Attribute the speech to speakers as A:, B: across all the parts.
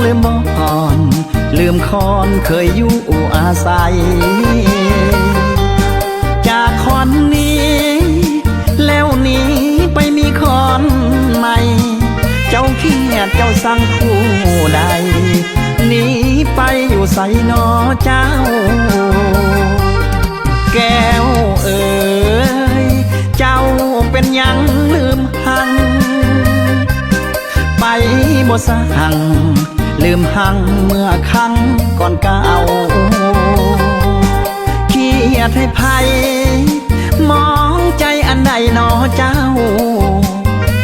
A: ลืมบ่อนลืมคอนเคยอยู่อาศัยจากคอนนี้แล้วหนีไปมีคอนใหม่เจ้าเขียดเจ้าสั่งคู่ใดหนีไปอยู่ใส่นอเจ้าแก้วเอ๋ยเจ้าเป็นยังลืมหังไปบ่สั่งลืมหังเมื่อครั้งก่อนเก่าเขียดให้ภัยมองใจอันใดนอเจ้า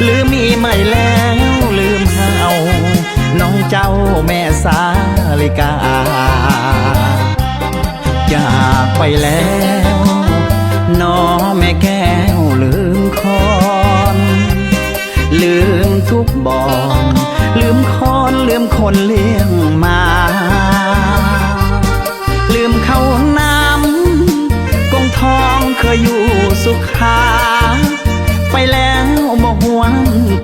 A: ลืมมีใหม่แล้วลืมเฮาน้องเจ้าแม่สาลิกาจากไปแล้วน้อแม่แก้วลืมคอนลืมทุกบ่อนลืมคอนลืมคนเลี้ยงมาลืมเข้าน้ำกงทองเคยอยู่สุขา ไปแล้วบ่หวน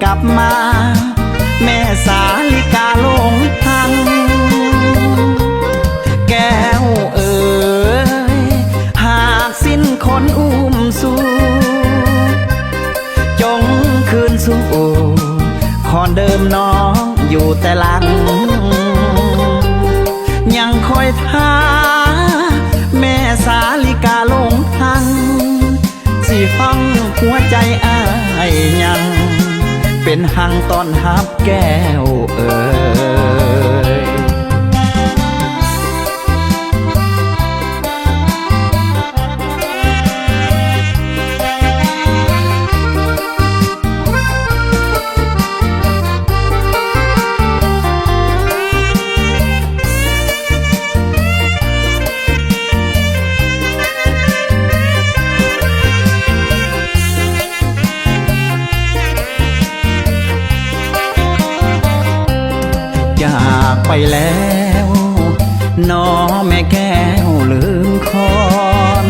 A: กลับมาแม่สาลิกาลงทางแก้วเอ๋ยหากสิ้นคนอุ้มสู่จงคืนสู่คอนเดิมน้องอยู่แต่หลังยังคอยท่าแม่สาลิกาลงทางสิฟังหัวใจอ้ายยังเป็นหังตอนหับแก้วเอ๋ยจากไปแล้วน้อแม่แก้วลืมคอน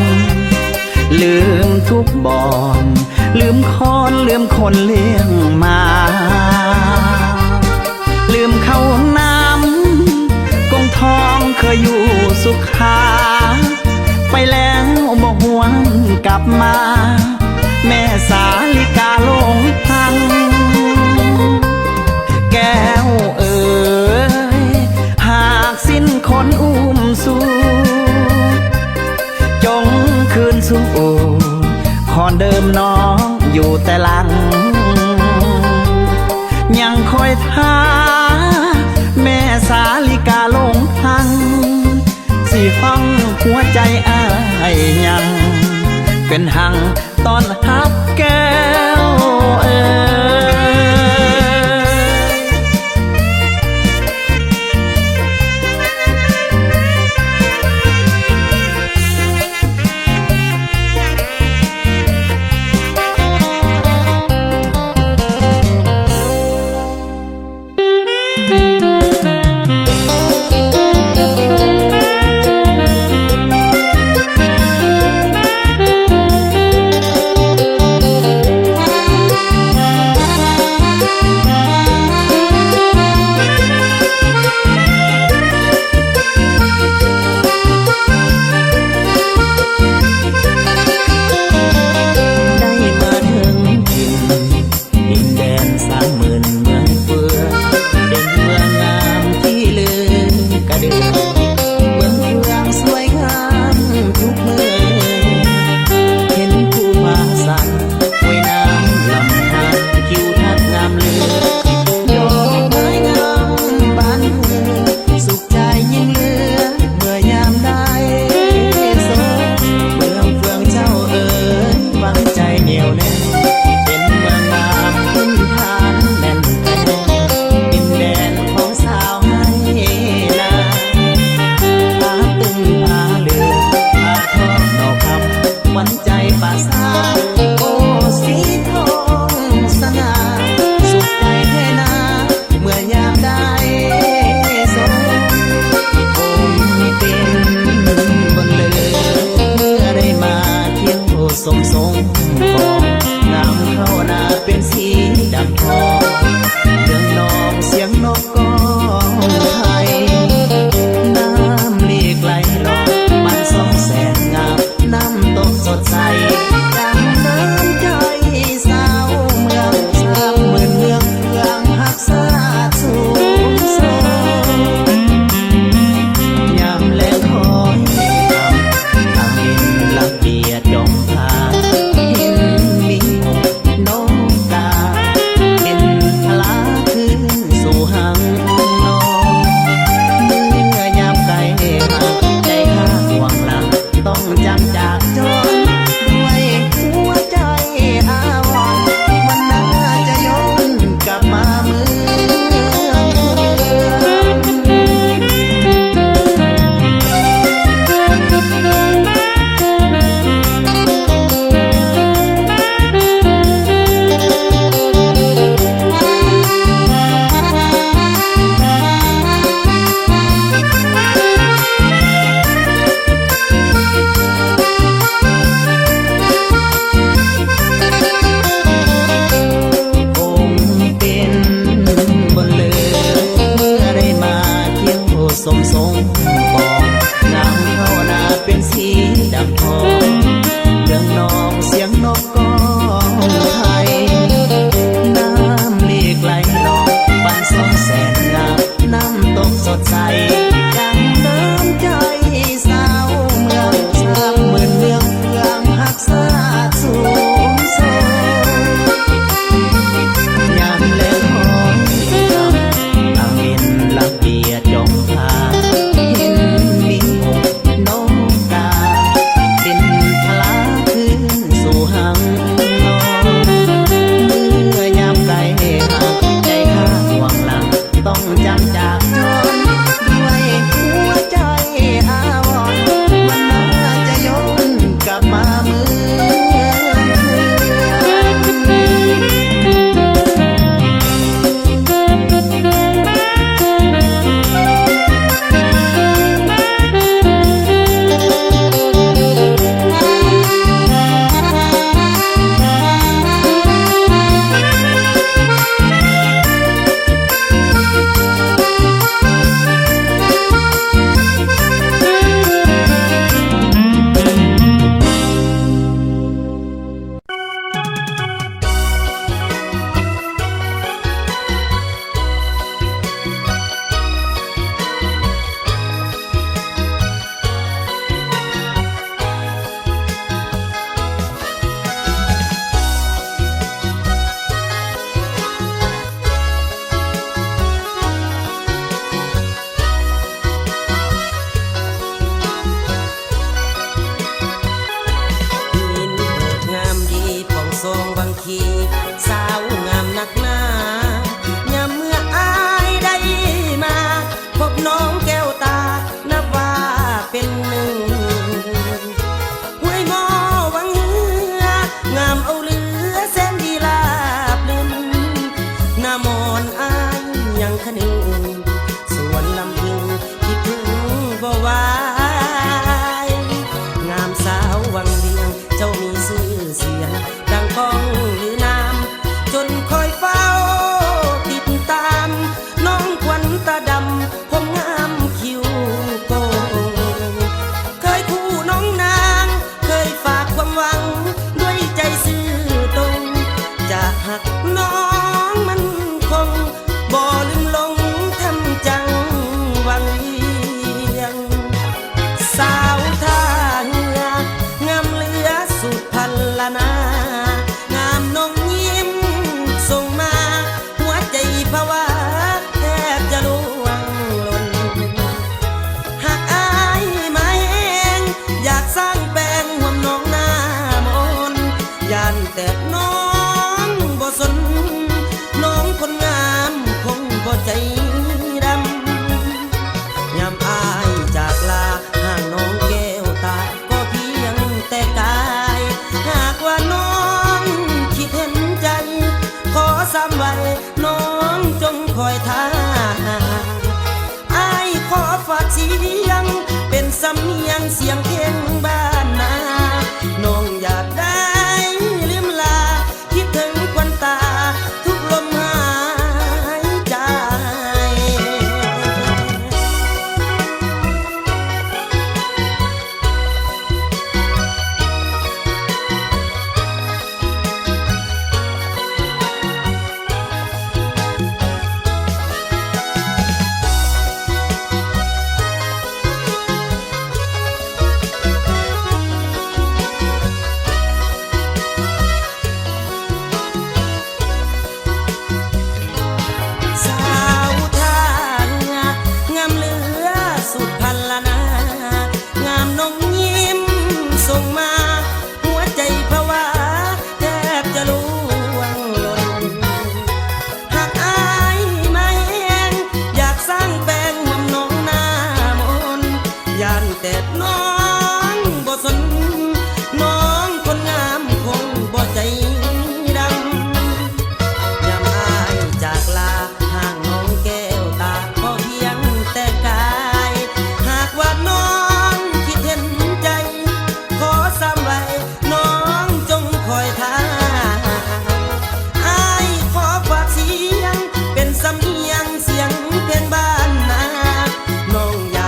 A: ลืมทุกบ่อนลืมคอนลืมคนเลี้ยงมาลืมเข้าน้ำกงทองเคยอยู่สุขาไปแล้วบ่หวนกลับมาแม่สาลิกาลงทางแก้วเอ๋ยหากสิ้นคนอุ้มสู่จงคืนสู่คอนเดิมน้องอยู่แต่หลังยังคอยท่าแม่สาลิกาลงทางสิฟังหัวใจอ้ายยังเป็นหังตอนหับแก้วเอ๋ย ทรงปองงามเข้าหน้าเป็นสีดำทองเรื่องนองเสียงนกก้องไทยน้ำลีไกลนองบ้านสองแสนงามน้ำตกสดใสดังน้ำใจสาวเมืองสามหมื่นเมืองเมืองหักษาสูงส่งยามแลงหอยคำอามินละเกียดจงพาหินมีหกนกกาบินทลาขึ้นสู่หังนองเมื่อยามไกลห่างใจข้าห่วงหลังต้องจำจากจนด้วยหัวใจอาวรณ์มันน่าจะย้อนกลับมาเมื่อ
B: สำเนียงเสียงเพลงบ้านนาน้องอยาก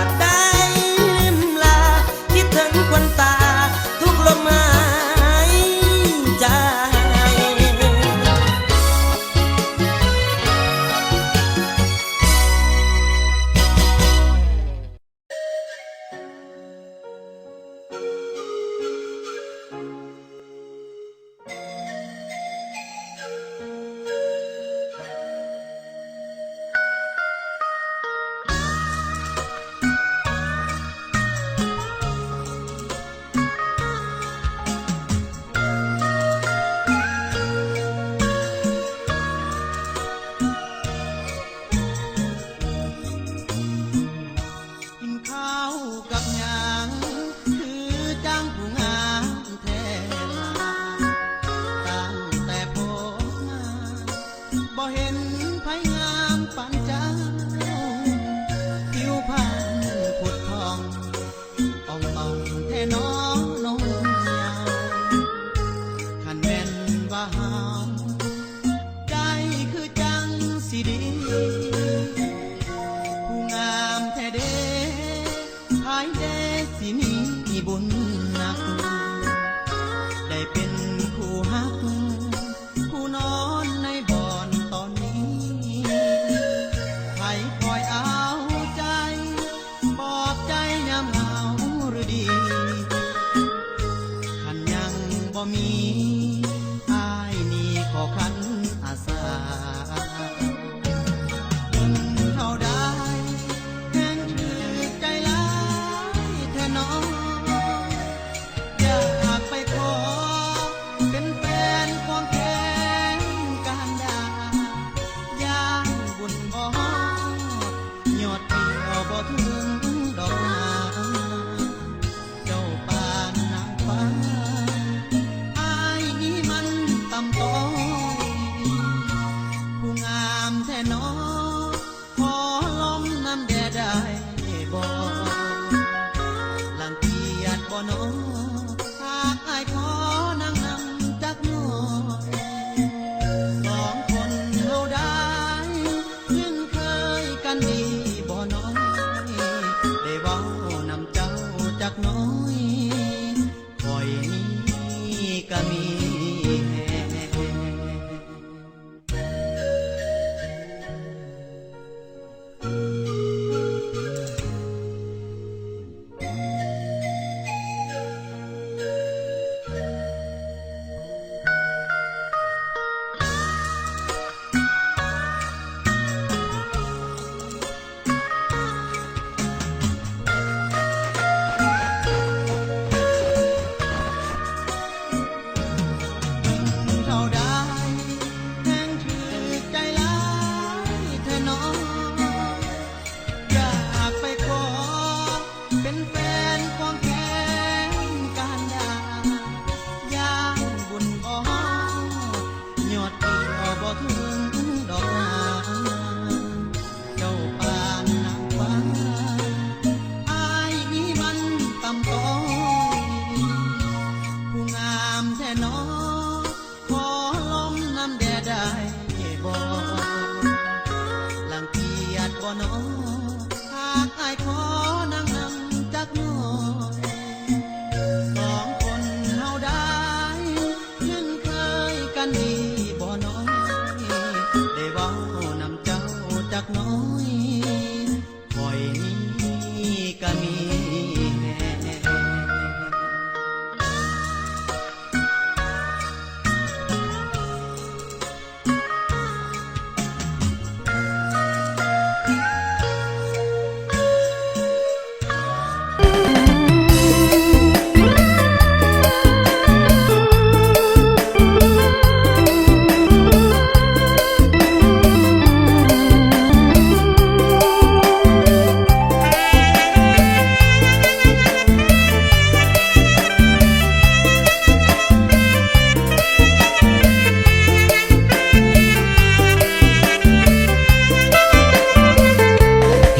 B: เด้ภายเด้สิมีบุญหนักได้เป็นผู้ฮักผู้นอนในบ่อนตอนนี้ใครคอยเอาใจปลอบใจยามเหงาหรือดีคันยังบ่มีอ้ายนี่ขอคันอาสาจนเท่าใดแห่งถือใจหลายแท้น้องอยากไปขอเป็นแฟนความแค้นการดาย่างบุญบ่ยอดเดียวบ่ถึงดอกนาเจ้าปานนางฟ้าอายนี่มันต่ำต้อยผู้งามแท้น้อขอลมน้ำแดดได้บ่ลังเกียจบ่น้อหากอายขอนั่งนำจักหน่อยสองคนเฮาได้ยืนเคยกันดีบ่น้อยได้เว้านำเจ้าจักน้อยคอยนี้ก็มีแฮเท่าใดแห่งถือใจหลายแท้น้องอยากไปขอเป็นแฟนความแค้นการดาย่างบุญบ่ยอดเดียวบ่ถึงดอกนาเจ้าปานนางฟ้าอายนี่มันต่ำต้อยผู้งามแท้น้อขอลมน้ำแดดได้บ่ลังเกียจบ่น้อหากอายขอนั่งนำจักหน่อยสองคนเฮาได้ยืนเคยกันดีบ่น้อยได้เว้านำเจ้าจักน้อยคอยนี้ก็มีแฮ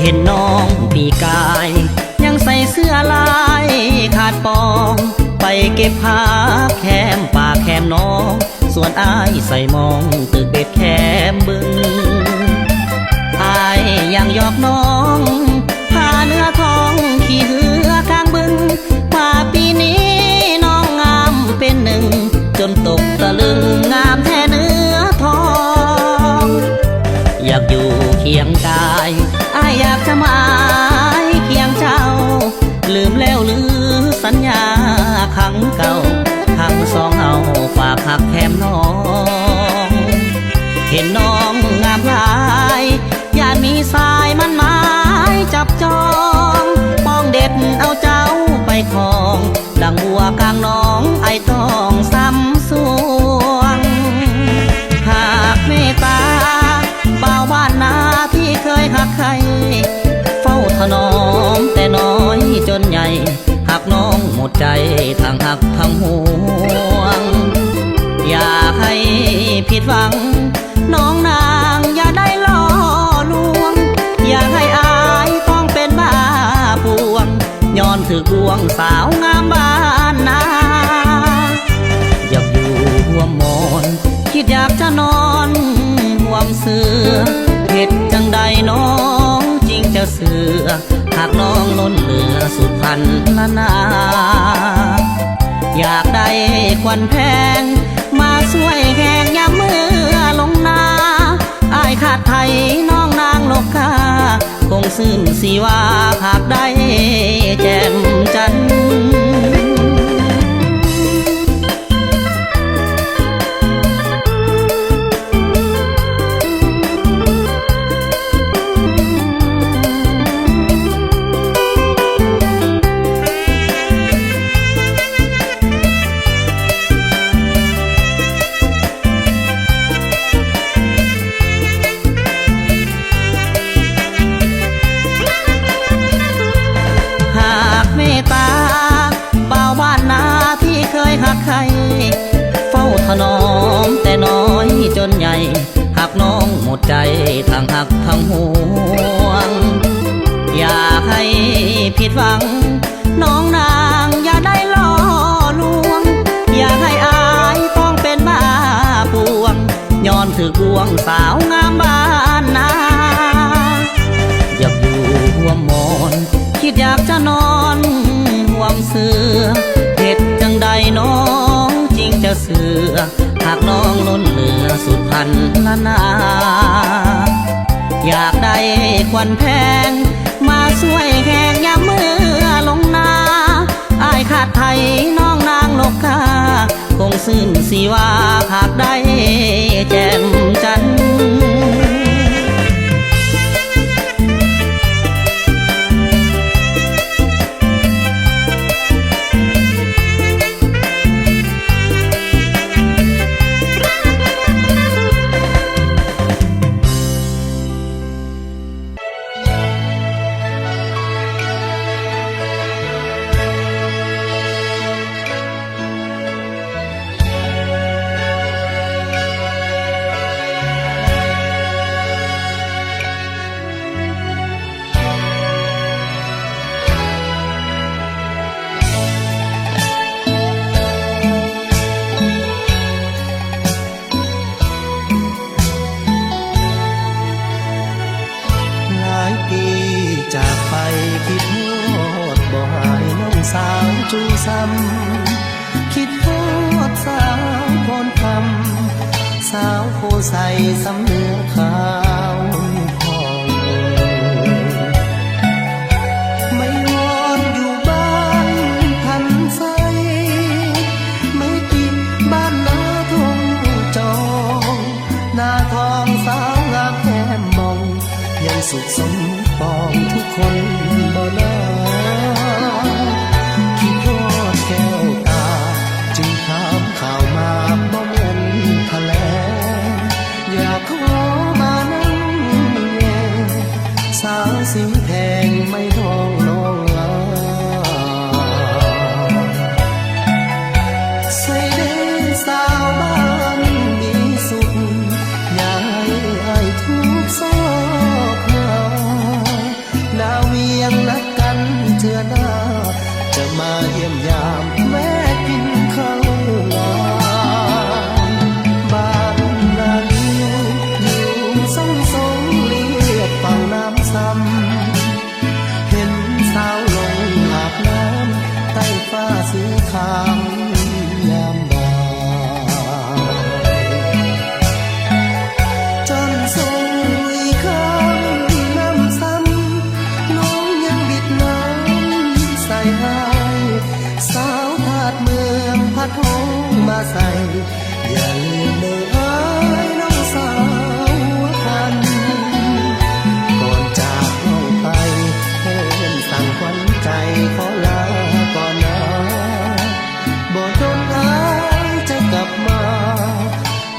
A: เห็นน้องปีกายยังใส่เสื้อลายขาดปองไปเก็บผ้าแคมป่าแคมน้องส่วนอายใส่มองตึกเด็ดแคมบึงอายยังหยอกน้องพาเนื้อทองขี่เหือกลางบึงว่าปีนี้น้องงามเป็นหนึ่งจนตกตะลึงงามแท้เนื้อทองอยากอยู่เคียงกายอายอยากจะหมายเคียงเจ้าลืมแล้วหรือสัญญาครั้งเก่าคำสองเอาฝากหักแถมน้องเห็นน้องงามหลายอยากมีสายมันหมายจับจองป้องเด็ดเอาเจ้าไปครองดังบัวกลางน้องไอต้องซ้ำสวงหากเมตตาบ่าวบ้านนาที่เคยหักใครเฝ้าถนอมแต่น้อยจนใหญ่หักน้องหมดใจทั้งหักทั้งห่วงอยากให้ผิดหวังน้องนางอย่าได้ล่อลวงอยากให้อายต้องเป็นบ้าปวงย้อนถือกวงสาวงามบ้านนาอยากอยู่ห่วมมอนคิดอยากจะนอนห่วมเสือเหตุจังใดน้องจริงจะ เสือหากน้องล้นเหลือสุดพันละนา อยากได้ควันแพงมาช่วยแหงยามเมื่อลงนาอายขาดไทยน้องนางนกกาคงซื่นสีว่าหากได้แจ่มจันทร์ หากเมตตาบ่าวบ้านนาที่เคยหักใครเฝ้าถนอมแต่น้อยจนใหญ่หากน้องหมดใจทั้งหักทั้งห่วงอยากให้ผิดหวังน้องนางอย่าได้ล่อลวงอยากให้อายต้องเป็นบ้าปวงย้อนถือกวงสาวงามบ้านนาอยากอยู่ห่วมมอนคิดอยากจะนอนห่วมเสือเหตุจังใดน้องจริงจะเสือหากน้องล้นเหลือสุดพันละนา อยากได้ควันแพงมาช่วยแหงยามเมื่อลงนาอายขาดไทยน้องนางนกกาคงซื่นสีว่าหากได้แจ่มจันทร์
B: หลายปีจากไปคิดฮอดบ่หายน้องสาวจูซ้ำคิดฮอดสาวพรคำสาวโคใสสำเนื้อขาวพองไม่วอนอยู่บ้านทันใสไม่ติดบ้านนาทงจองหน้าทองสาวงามแก้มมองยังสุขสมปองทุกคนบ่นาคิดฮอดแก้วตาจึงถามข่าวมาบ่เหมือนทะเลอยากขอมานั่งแย่สาวสีแทงไม่ท้องน้องลาใส่เด้สาวบ้านมีสุขอย่าให้อายทุกข์โศกหาดาวเวียงนัดกันเทื่อหน้าจะมาเยี่ยมยามแม่กินข้าวงามบ้านนาเลียวอยู่ซ่องสงเลียบฝั่งน้ำซ้ำเห็นสาวลงอาบน้ำใต้ฟ้าสีขาวยามบ่ายจนส่งอีกคำน้ำซ้ำน้องยังบิดน้ำใส่ให้สาวถาดเมืองพัดหงมาใส่อย่าลืมเลยอายน้องสาวหัวพันก่อนจากน้องไปเพื่อนสั่งขวัญใจขอลาก่อนนะบ่โดนอายจะกลับมา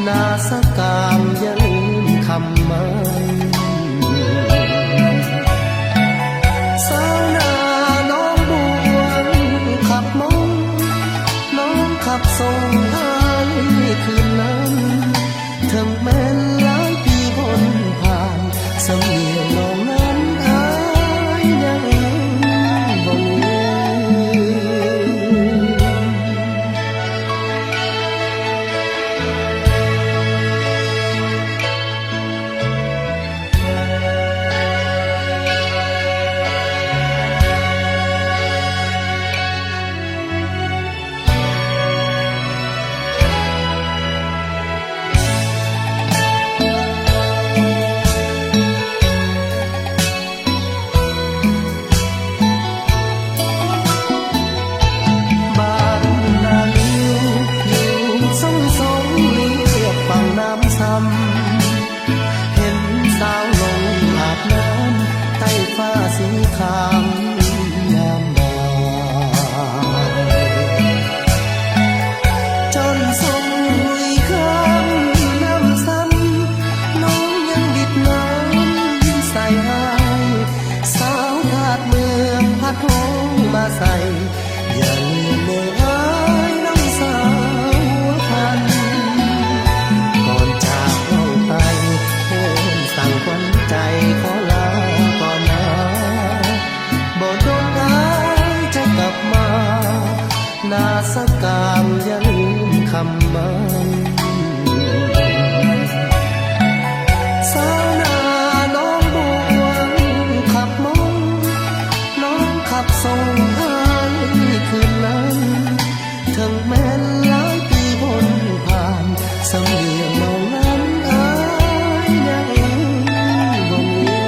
B: หน้าสักการอย่าลืมคำมันสาวนาน้องบวงขับมองน้องขับส่งให้คืนนั้น สีขาวยามบ่ายจนสมยคำน้ำซ้ำน้องยังดิดน้ำใส่ให้สาวธาตุเมืองพัดโผมาใส่อย่าลืมเมื่อไอ้น้องสาวพันก่อนจากเราไปเพิ่มสั่งคนใจขอลาก่อนนะบ่โดนอายจะกลับมานาสกามอย่าลืมคำมันสาวนาน้องบวงขับมองน้องขับส่งให้คืนนั้นถึงแม้หลายปีพ้นผ่านสำเนียงน้องนั้นอายยังบ่ลื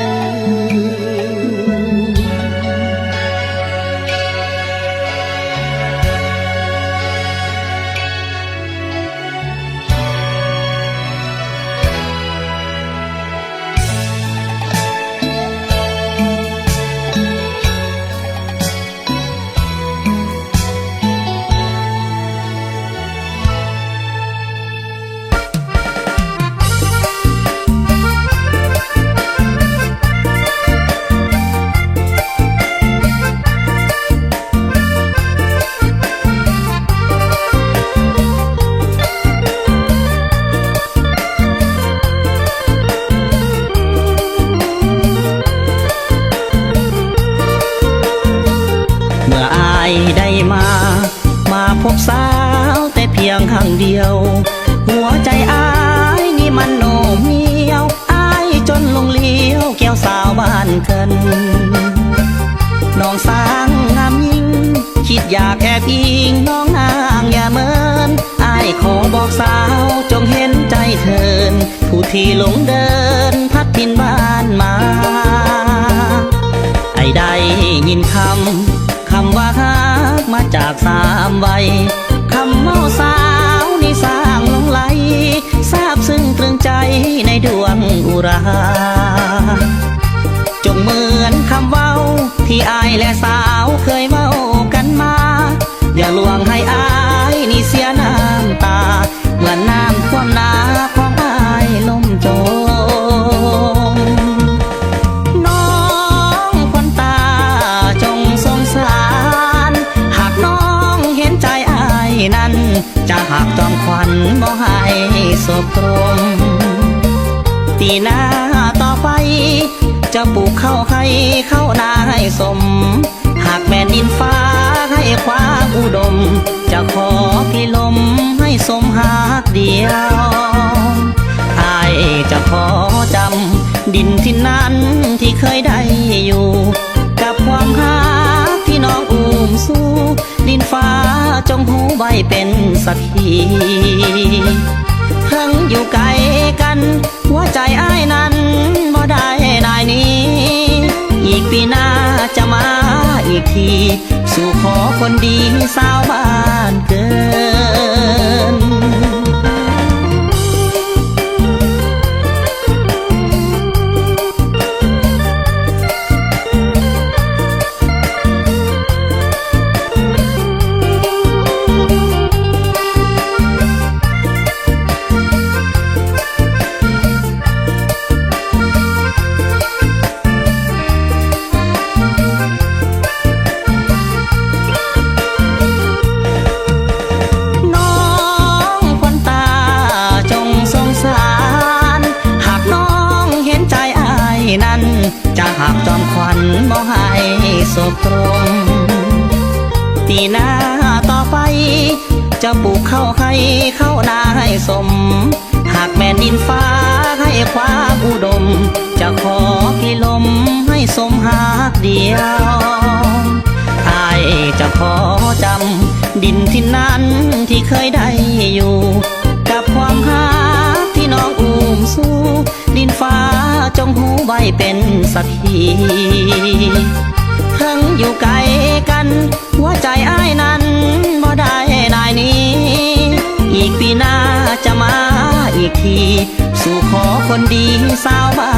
A: เมื่ออายได้มาพบสาวแต่เพียงครั้งเดียว หัวใจอายนี่มันโนมเมียวอายจนลงเลี้ยวแก้วสาวบ้านเกินน้องสางงามยิ่งคิดอยากแอบอิงน้องนางอย่าเมินอายขอบอกสาวจงเห็นใจเถินผู้ที่หลงเดินพัดถิ่นบ้านมาไอ้ได้ยินคำว่าฮักมาจากสามวัยคำเมาสาวนี่สร้างหลงไหลทราบซึ้งตรึงใจในดวงอุราจงเหมือนคำเว้าที่อายและสาวเคยเว้ากันมาอย่าลวงให้อายนี่เสียน้ำตาเหมือนน้ำท่วมนาของอายลมโจมน้องควันตาจงสงสารหากน้องเห็นใจอายนั้นจะหักจอมควันบ่ให้ศพตรงปีหน้าต่อไปจะปลูกข้าวให้เข้านาให้สมหากแม่ดินฟ้าให้ความอุดมจะขอพี่ลมให้สมหากเดียวอายจะขอจำดินที่นั้นที่เคยได้อยู่กับความหักที่น้องอุ้มสู้ดินฟ้าจงหูไว้เป็นสักขีทั้งอยู่ไกลกันหัวใจอ้ายนั้นบ่ได้นายนี้อีกปีหน้าจะมาอีกทีสู่ขอคนดีสาวบ้านเกิน จะหักจอมควันบ่ให้ศพตรงปีหน้าต่อไปจะปลูกข้าวให้เข้านาให้สมหากแม่ดินฟ้าให้ความอุดมจะขอพี่ลมให้สมหากเดียวอายจะขอจำดินที่นั้นที่เคยได้อยู่กับความหักที่น้องอุ้มสู้ดินฟ้าจงหูไว้เป็นสักขีทั้งอยู่ไกลกันหัวใจอ้ายนั้นบ่ได้นายนี้อีกปีหน้าจะมาอีกทีสู่ขอคนดีสาวบ้า